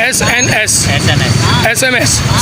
SMS.